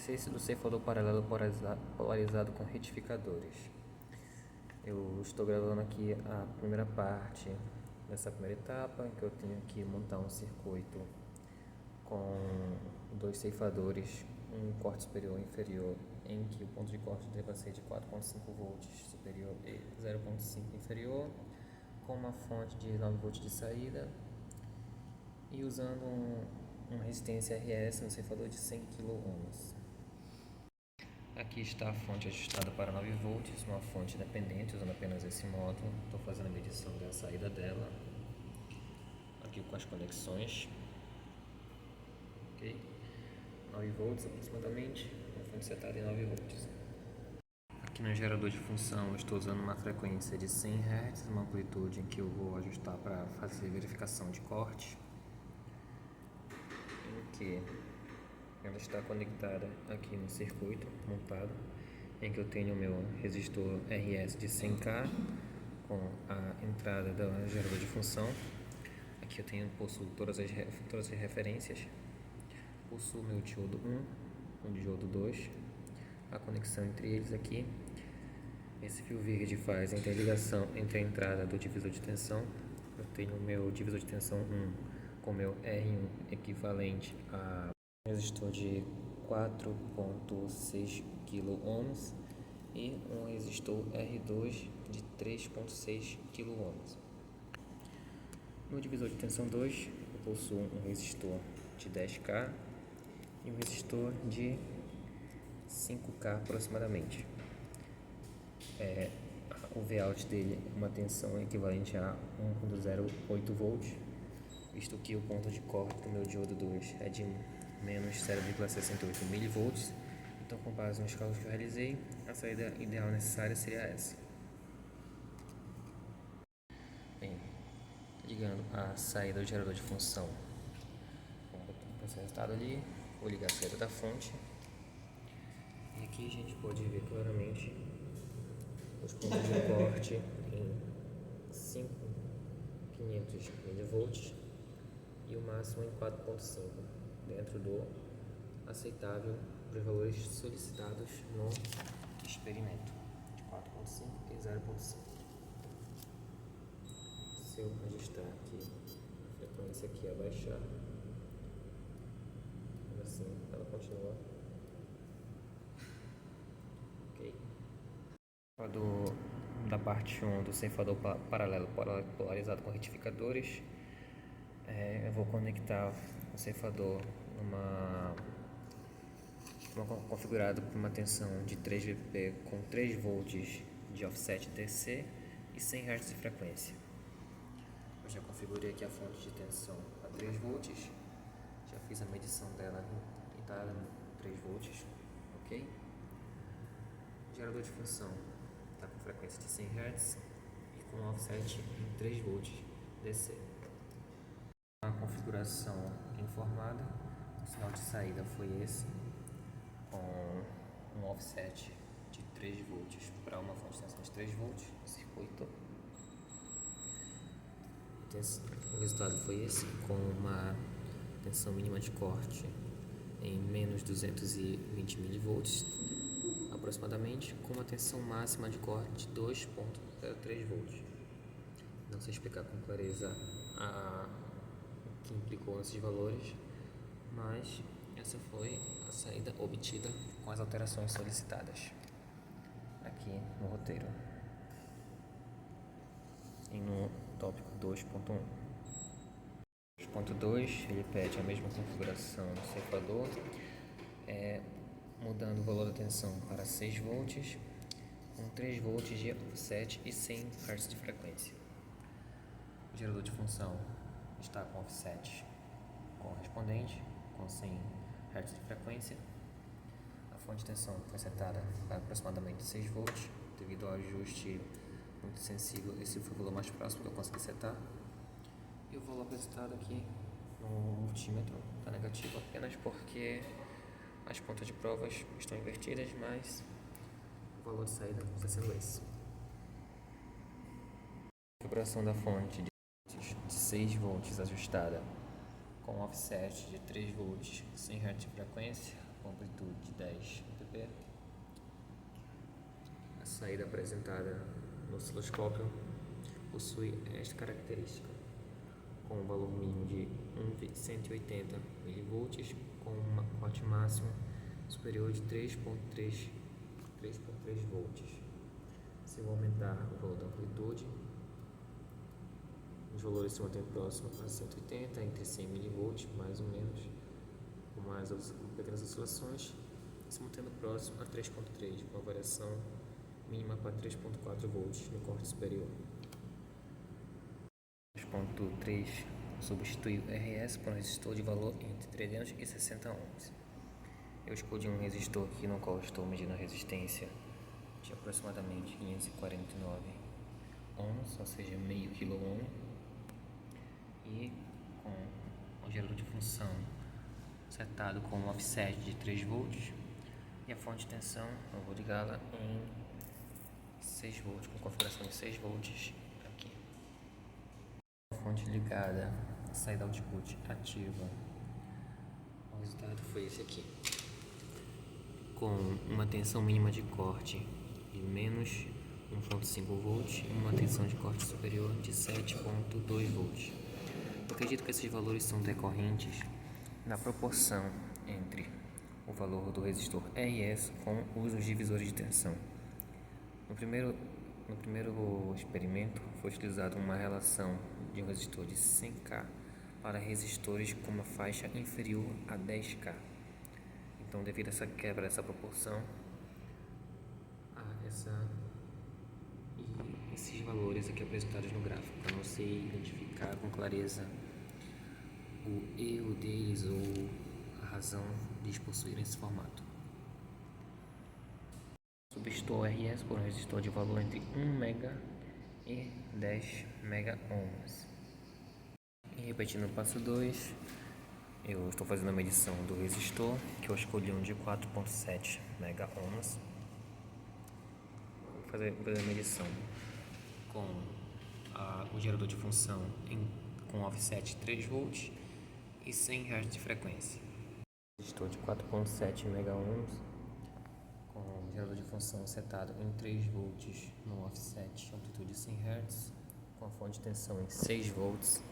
Exercício do ceifador paralelo polarizado com retificadores. Eu estou gravando aqui a primeira parte dessa primeira etapa, em que eu tenho que montar um circuito com dois ceifadores, um corte superior e inferior, em que o ponto de corte deva ser de 4.5 volts superior e 0.5 inferior, com uma fonte de 9 volts de saída e usando uma resistência RS no ceifador de 100 kΩ. Aqui está a fonte ajustada para 9 volts, uma fonte independente, usando apenas esse módulo. Estou fazendo a medição da saída dela, aqui com as conexões, ok? 9 volts aproximadamente, uma fonte setada em 9 volts. Aqui no gerador de função eu estou usando uma frequência de 100 Hz, uma amplitude em que eu vou ajustar para fazer verificação de corte, em que ela está conectada aqui no circuito montado, em que eu tenho o meu resistor RS de 100K com a entrada do gerador de função. Aqui eu possuo todas as referências, possuo meu diodo 1, um diodo 2, a conexão entre eles aqui. Esse fio verde faz a interligação entre a entrada do divisor de tensão. Eu tenho o meu divisor de tensão 1 com meu R1 equivalente a resistor de 4.6 kΩ e um resistor R2 de 3.6 kΩ. No divisor de tensão 2, eu possuo um resistor de 10K e um resistor de 5K aproximadamente. O Vout dele é uma tensão equivalente a 1.08 volts, visto que o ponto de corte do meu diodo 2 é de menos 0,68 mV. Então, com base nos cálculos que eu realizei, a saída ideal necessária seria essa. Bem, ligando a saída do gerador de função com esse resultado ali, vou ligar a saída da fonte. E aqui a gente pode ver claramente os pontos de corte em 5.500 mV e o máximo em 4.5, dentro do aceitável para os valores solicitados no experimento, de 4.5 e 0.5. Se eu ajustar aqui a frequência aqui abaixar, assim ela continua ok. Da parte 1 do ceifador paralelo polarizado com retificadores, eu vou conectar o ceifador configurado por uma tensão de 3 VP com 3 volts de offset DC e 100 Hz de frequência. Eu já configurei aqui a fonte de tensão a 3 volts, já fiz a medição dela e está dando 3 volts, ok? O gerador de função está com frequência de 100 Hz e com offset em 3 volts DC. A configuração informada, o sinal de saída foi esse, com um offset de 3 volts para uma fonte de tensão de 3 volts no circuito. O resultado foi esse, com uma tensão mínima de corte em menos 220 mV aproximadamente, com uma tensão máxima de corte de 2.03 volts. Não sei explicar com clareza o que implicou nesses valores, mas essa foi a saída obtida com as alterações solicitadas aqui no roteiro e no tópico 2.1. 2.2 ele pede a mesma configuração do ceifador, mudando o valor da tensão para 6 volts com 3 volts de offset e 100 Hz de frequência. O gerador de função está com offset correspondente com 100 Hz de frequência. A fonte de tensão foi setada para aproximadamente 6 volts, devido ao ajuste muito sensível. Esse foi o valor mais próximo que eu consegui setar. E o valor apresentado aqui no multímetro está negativo apenas porque as pontas de provas estão invertidas, mas o valor de saída está sendo esse. A configuração da fonte de 6 volts ajustada com offset de 3 volts, 100 Hz de frequência, com amplitude de 10 saída apresentada no osciloscópio possui esta característica, com um valor mínimo de 180 mV com um corte máximo superior de 3.3 volts. Se eu aumentar o valor da amplitude, os valores se mantêm próximos a 180, entre 100 mV, mais ou menos, com mais pequenas oscilações, se mantendo próximo a 3.3, com a variação mínima para 3.4 volts no corte superior. 3.3 substitui o RS por um resistor de valor entre 360 ohms. Eu escolhi um resistor aqui no qual estou medindo a resistência de aproximadamente 549 ohms, ou seja, meio kΩ, e com o gerador de função setado com um offset de 3 volts e a fonte de tensão eu vou ligá-la em 6 volts, com configuração de 6 volts aqui. A fonte ligada, a saída output ativa, o resultado foi esse aqui, com uma tensão mínima de corte de menos 1.5 volts e uma tensão de corte superior de 7.2 volts. Eu acredito que esses valores são decorrentes da proporção entre o valor do resistor RS com os divisores de tensão. No primeiro experimento foi utilizada uma relação de um resistor de 100K para resistores com uma faixa inferior a 10K. Então, devido a essa quebra dessa proporção, esses valores aqui apresentados no gráfico, para você identificar com clareza o erro deles ou a razão de eles possuírem esse formato. Substituo o RS por um resistor de valor entre 1 mega e 10 mega ohms. E repetindo o passo 2, eu estou fazendo a medição do resistor, que eu escolhi um de 4.7 mega ohms. Vou fazer a medição com o gerador de função com offset 3 volts e 100 Hz de frequência. Resistor de 4.7 mega ohms com o gerador de função setado em 3 volts no offset, amplitude 100 Hz, com a fonte de tensão em 6 volts.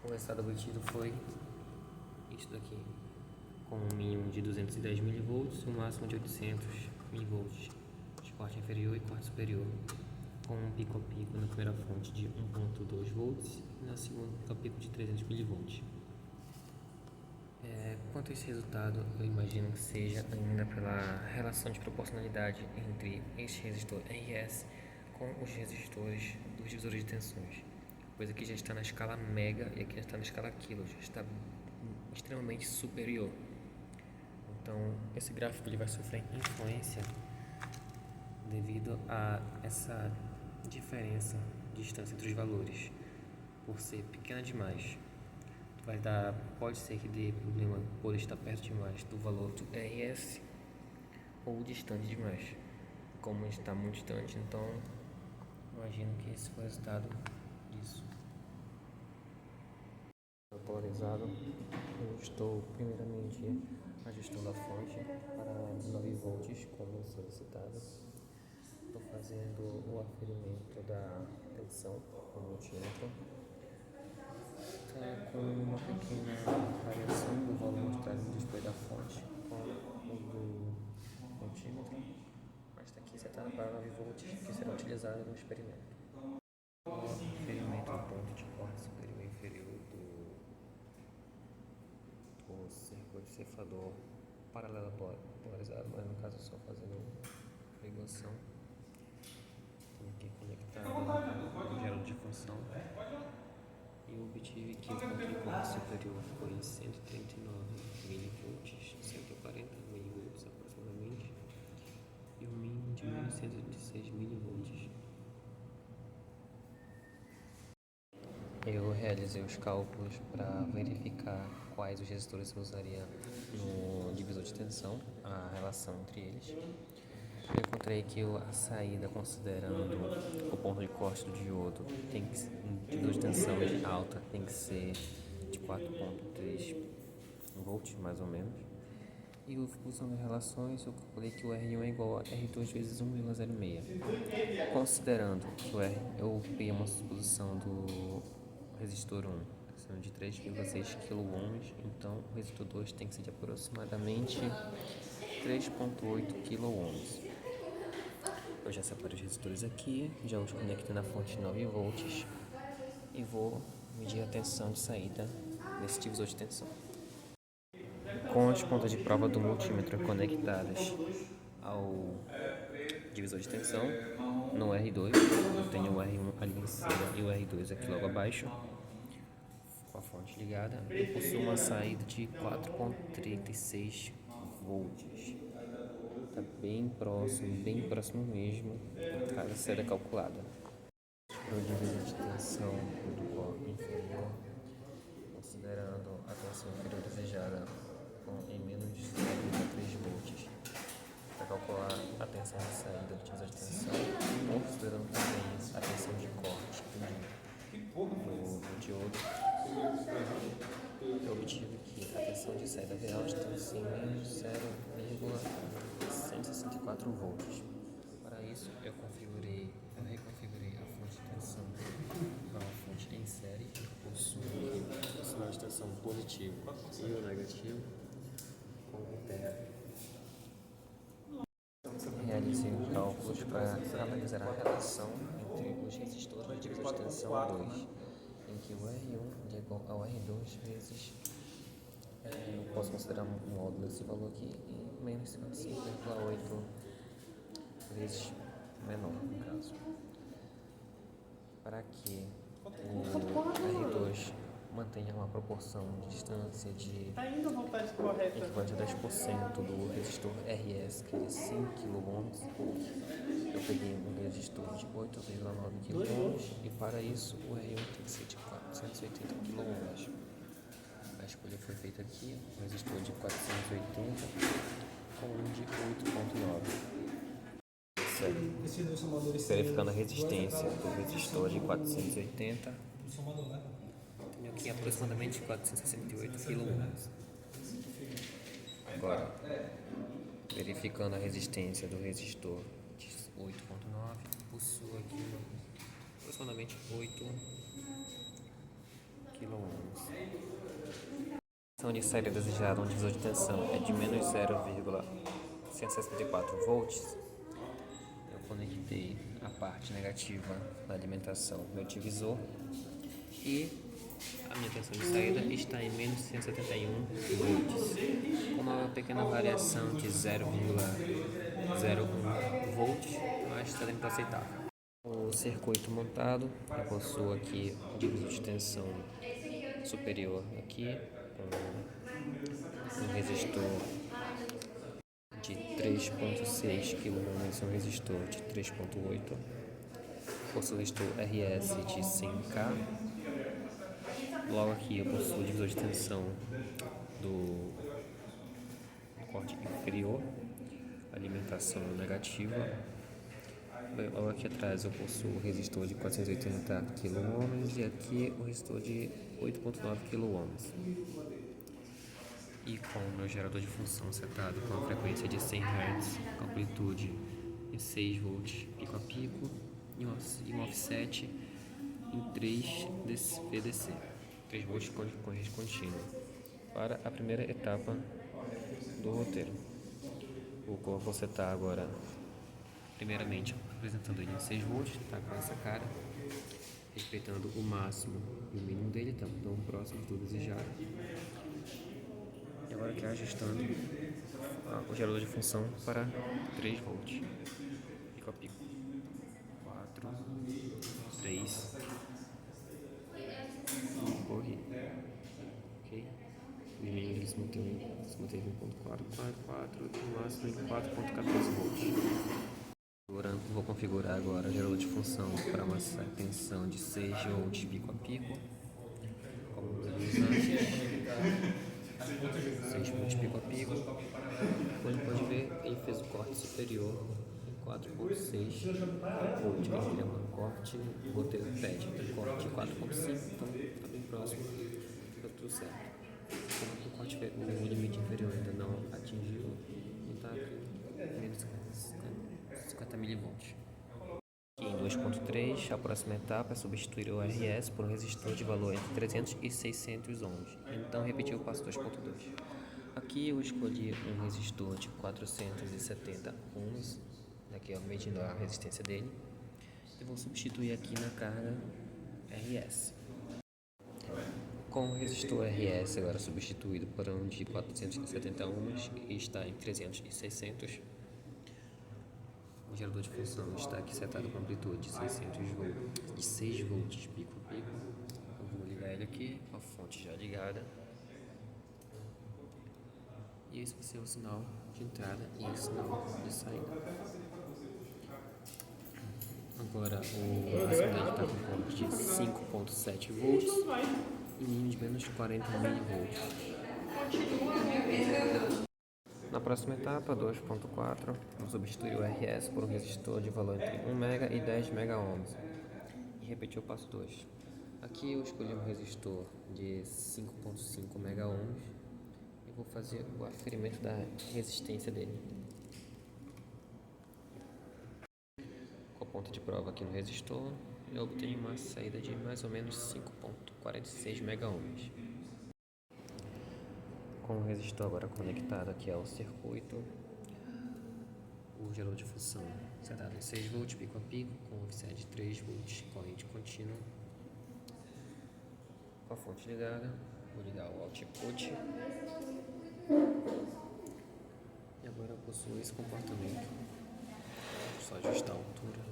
O resultado obtido foi isso daqui, com um mínimo de 210 mV e um máximo de 800 mV de corte inferior e corte superior, com um pico a pico na primeira fonte de 1.2 volts e na segunda pico a pico de 300 mV. Quanto a esse resultado, eu imagino que seja ainda pela relação de proporcionalidade entre este resistor RS com os resistores dos divisores de tensões, pois aqui já está na escala mega e aqui já está na escala quilo, já está extremamente superior. Então, esse gráfico ele vai sofrer influência devido a essa diferença de distância entre os valores, por ser pequena demais. Pode ser que dê problema por estar perto demais do valor do RS ou distante demais. Como está muito distante, então imagino que esse foi o resultado disso. Polarizado, eu estou primeiramente ajustando a fonte para 9 volts como solicitado. Estou fazendo o aferimento da tensão com o multímetro. Está com uma pequena variação do valor mostrado no display da fonte com o do multímetro, mas está aqui setado para 9 volts que será utilizado no experimento. O aferimento do ponto de corte superior e inferior do circuito cefador paralelo polarizado, mas no caso só fazendo a ligação. Estou aqui conectado no gerador de função. E eu obtive que o ponto de corte superior foi 139 mV, 140 mV aproximadamente, e o mínimo de 1906 mV. Eu realizei os cálculos para verificar quais os resistores eu usaria no divisor de tensão, a relação entre eles. Eu encontrei que a saída, considerando o ponto de corte do diodo, divisor de tensão alta tem que ser de 4.3 volts mais ou menos, E usando relações, eu calculei que o R1 é igual a R2 vezes 1,06. Considerando que eu peguei uma suposição do resistor 1, sendo de 3,6 kΩ, então o resistor 2 tem que ser de aproximadamente 3,8 kΩ. Eu já separei os resistores aqui, já os conectei na fonte de 9 volts e vou medir a tensão de saída nesse divisor de tensão. Com as pontas de prova do multímetro conectadas ao divisor de tensão, no R2, eu tenho o R1 ali em cima e o R2 aqui logo abaixo, com a fonte ligada, eu possuo uma saída de 4,36 volts. Está bem próximo mesmo, cada saída calculada. Para o divisor de tensão do corpo inferior, considerando a tensão inferior desejada em menos de 0,3 volts, para calcular a tensão de saída do divisor de tensão, considerando também a tensão de corte do diodo, eu obtive que a tensão de saída real está em menos 0,164 volts. Para isso, eu reconfigurei a fonte de tensão para uma fonte em série que possui o sinal de tensão positivo e o negativo com o terra. Realizei cálculos para analisar a relação entre os resistores do divisor de tensão 2, em que o R1 é igual ao R2 vezes, eu posso considerar um módulo desse valor aqui, e menos 55,8 vezes menor, no caso. Para que o R2 mantenha uma proporção de distância de equivalente a 10% do resistor RS, que é de 5 kΩ, eu peguei um resistor de 8,9 kΩ e para isso o R1 tem que ser de 480 kΩ. A escolha foi feita aqui, um resistor de 480 com um de 8,9. Verificando a resistência do resistor de 480, tenho aqui aproximadamente 468 kΩ. Agora, verificando a resistência do resistor de 8,9, possuo aqui aproximadamente 8 kΩ. A tensão de saída desejada, um divisor de tensão, é de menos 0,164 volts. Eu conectei a parte negativa da alimentação do meu divisor e a minha tensão de saída está em menos 171 volts, com uma pequena variação de 0,01 volts, mas está dentro do aceitável. O circuito montado, eu possuo aqui o divisor de tensão superior aqui, com um resistor de 3,6 kΩ e um resistor de 3,8, possuo o resistor RS de 100K. Logo aqui eu possuo o divisor de tensão do corte inferior, alimentação negativa. Logo aqui atrás eu possuo o resistor de 480 kΩ e aqui o resistor de 8,9 kΩ. E com o meu gerador de função setado com a frequência de 100 Hz, com amplitude em 6 volts pico a pico e um offset em 3 VDC, 3 volts corrente contínua, para a primeira etapa do roteiro. O qual eu vou setar agora, primeiramente apresentando ele em 6 volts, tá com essa cara, respeitando o máximo e o mínimo dele, tá tão próximo do desejado. E agora aqui ajustando o gerador de função para 3 volts, pico a pico, 4, 3, e corri, ok? O mínimo dele se manteve em 1.444 e o máximo em 4.14 volts. Vou configurar agora o gerador de função para uma tensão de 6 volts pico a pico, como vimos antes. 6 volts pico a pico. Como pode ver, ele fez o corte superior em 4,6 volts. Ele queria um corte, o roteiro pede corte 4,5, então está bem próximo, está tudo certo. o limite inferior ainda não atingiu e está aqui menos 50 milivolts. Aqui em 2.3, a próxima etapa é substituir o RS por um resistor de valor entre 300 e 600 ohms. Então repetir o passo 2.2. Aqui eu escolhi um resistor de 470 ohms, aqui medindo a resistência dele, e vou substituir aqui na carga RS. Com o resistor RS agora substituído por um de 470 ohms e está em 300 e 600, o gerador de função está aqui setado com amplitude de 600 volts, de 6 volts pico a pico. Eu vou ligar ele aqui, com a fonte já ligada. E esse vai ser o sinal de entrada e o sinal de saída. Agora o máximo dele está com ponto de 5.7 volts e mínimo de menos 40 milivolts. Na próxima etapa, 2.4, vamos substituir o RS por um resistor de valor entre 1 mega e 10 mega ohms e repetir o passo 2. Aqui eu escolhi um resistor de 5.5 mega ohms e vou fazer o aferimento da resistência dele. Com a ponta de prova aqui no resistor, eu obtenho uma saída de mais ou menos 5.46 mega ohms. Com o resistor agora conectado aqui ao circuito, o gerador de função setado em 6 volts pico a pico, com offset de 3 volts, corrente contínua. Com a fonte ligada, vou ligar o output. E agora eu possuo esse comportamento. Só ajustar a altura.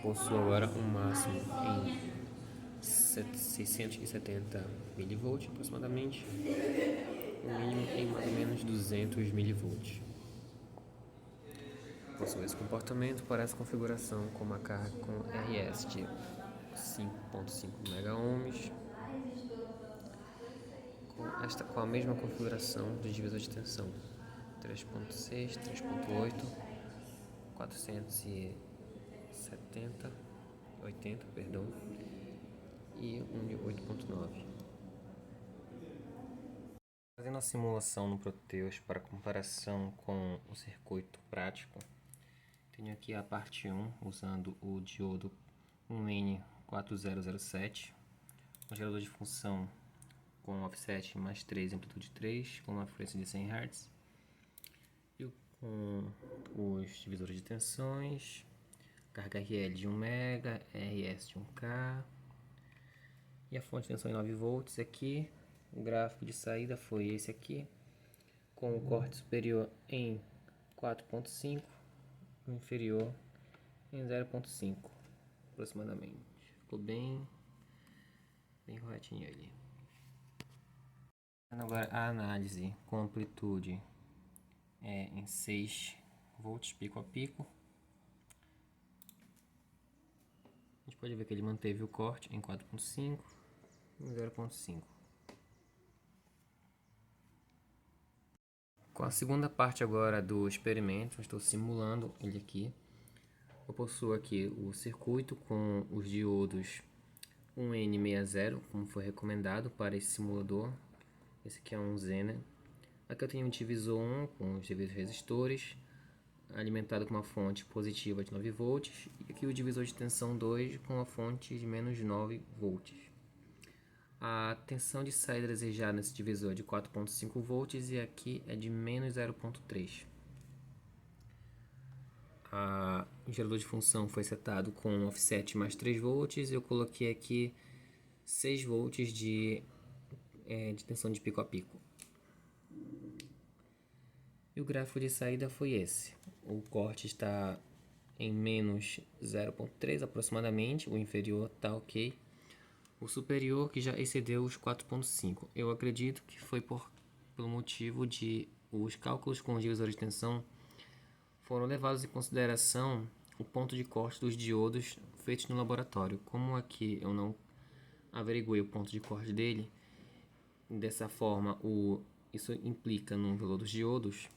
Possuo agora um máximo em 670 mV aproximadamente, o mínimo em mais ou menos 200 mV. Possuo esse comportamento para essa configuração com uma carga com RS de 5.5 MΩ, com a mesma configuração do divisor de tensão 3.6, 3.8, 80, perdão, e um de 8.9. Fazendo a simulação no Proteus para comparação com o circuito prático, tenho aqui a parte 1 usando o diodo 1N4007, um gerador de função com offset mais 3, amplitude 3, com uma frequência de 100 Hz, e com os divisores de tensões, carga RL de 1 mega, RS de 1K, e a fonte de tensão em 9 volts aqui. O gráfico de saída foi esse aqui, com o corte superior em 4.5, o inferior em 0.5 aproximadamente. Ficou bem corretinho ali. Agora a análise com amplitude em 6 volts pico a pico. A gente pode ver que ele manteve o corte em 4.5 e 0.5. Com a segunda parte agora do experimento, estou simulando ele aqui. Eu possuo aqui o circuito com os diodos 1N60, como foi recomendado para esse simulador. Esse aqui é um Zener. Aqui eu tenho um divisor 1 com os devidos resistores, alimentado com uma fonte positiva de 9 volts, e aqui o divisor de tensão 2 com a fonte de menos 9 volts. A tensão de saída desejada nesse divisor é de 4.5 volts e aqui é de menos 0.3. O gerador de função foi setado com offset mais 3 volts, eu coloquei aqui 6 volts de tensão de pico a pico. E o gráfico de saída foi esse. O corte está em menos 0.3 aproximadamente, o inferior está ok. O superior que já excedeu os 4.5. Eu acredito que foi pelo motivo de os cálculos com os divisores de tensão foram levados em consideração o ponto de corte dos diodos feitos no laboratório. Como aqui eu não averiguei o ponto de corte dele, dessa forma isso implica no valor dos diodos,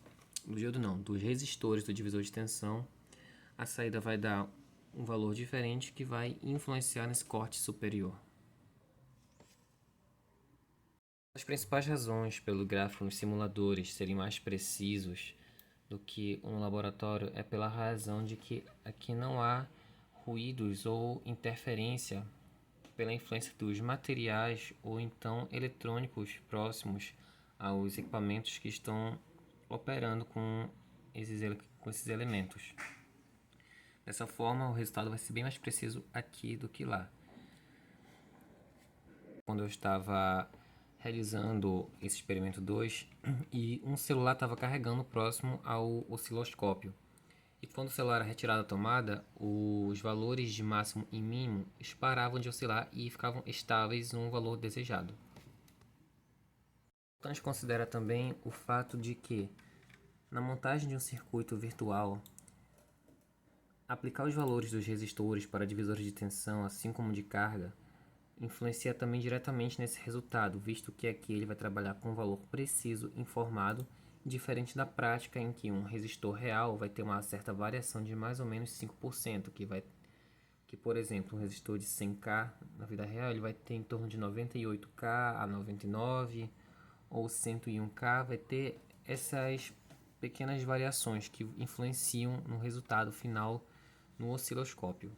dos resistores do divisor de tensão. A saída vai dar um valor diferente que vai influenciar nesse corte superior. As principais razões pelo gráfico nos simuladores serem mais precisos do que um laboratório é pela razão de que aqui não há ruídos ou interferência pela influência dos materiais ou então eletrônicos próximos aos equipamentos que estão operando com esses elementos. Dessa forma, o resultado vai ser bem mais preciso aqui do que lá. Quando eu estava realizando esse experimento 2 e um celular estava carregando próximo ao osciloscópio. E quando o celular era retirado da tomada, os valores de máximo e mínimo paravam de oscilar e ficavam estáveis no valor desejado. A gente considera também o fato de que, na montagem de um circuito virtual, aplicar os valores dos resistores para divisores de tensão, assim como de carga, influencia também diretamente nesse resultado, visto que aqui ele vai trabalhar com um valor preciso, informado, diferente da prática em que um resistor real vai ter uma certa variação de mais ou menos 5%, que por exemplo, um resistor de 100K na vida real ele vai ter em torno de 98K a 99, ou 101K vai ter essas pequenas variações que influenciam no resultado final no osciloscópio.